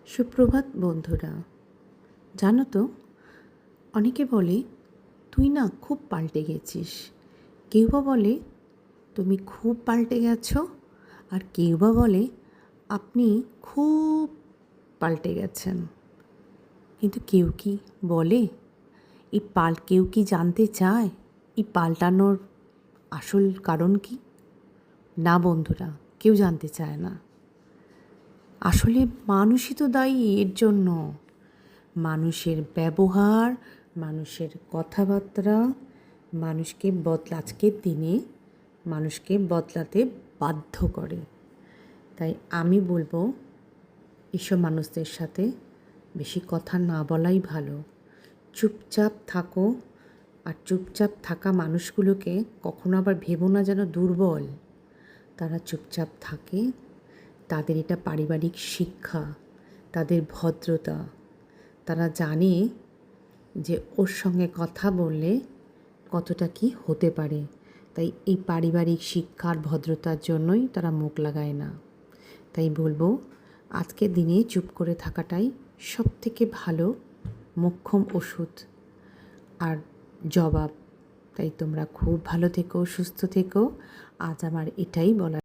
সুপ্রভাত বন্ধুরা। জানো তো, অনেকে বলে তুই না খুব পাল্টে গেছিস, কেউ বা বলে তুমি খুব পাল্টে গেছো, আর কেউ বা বলে আপনি খুব পাল্টে গেছেন। কিন্তু কেউ কি বলে কেউ কি জানতে চায় এই পাল্টানোর আসল কারণ কি? না বন্ধুরা, কেউ জানতে চায় না। আসলে মানুষই তো দায়ী এর জন্য। মানুষের ব্যবহার, মানুষের কথাবার্তা আজকের দিনে মানুষকে বদলাতে বাধ্য করে। তাই আমি বলবো, এসব মানুষদের সাথে বেশি কথা না বলাই ভালো। চুপচাপ থাকো। আর চুপচাপ থাকা মানুষগুলোকে কখনো আবার ভেবো না যেন দুর্বল। তারা চুপচাপ থাকে, তাদের এটা পারিবারিক শিক্ষা, তাদের ভদ্রতা। তারা জানে যে ওর সঙ্গে কথা বললে কতটা কি হতে পারে। তাই এই পারিবারিক শিক্ষার ভদ্রতার জন্যই তারা মুখ লাগায় না। তাই বলবো, আজকের দিনে চুপ করে থাকাটাই সবথেকে ভালো মোক্ষম ওষুধ আর জবাব। তাই তোমরা খুব ভালো থেকো, সুস্থ থেকো। আজ আমার এটাই বলার।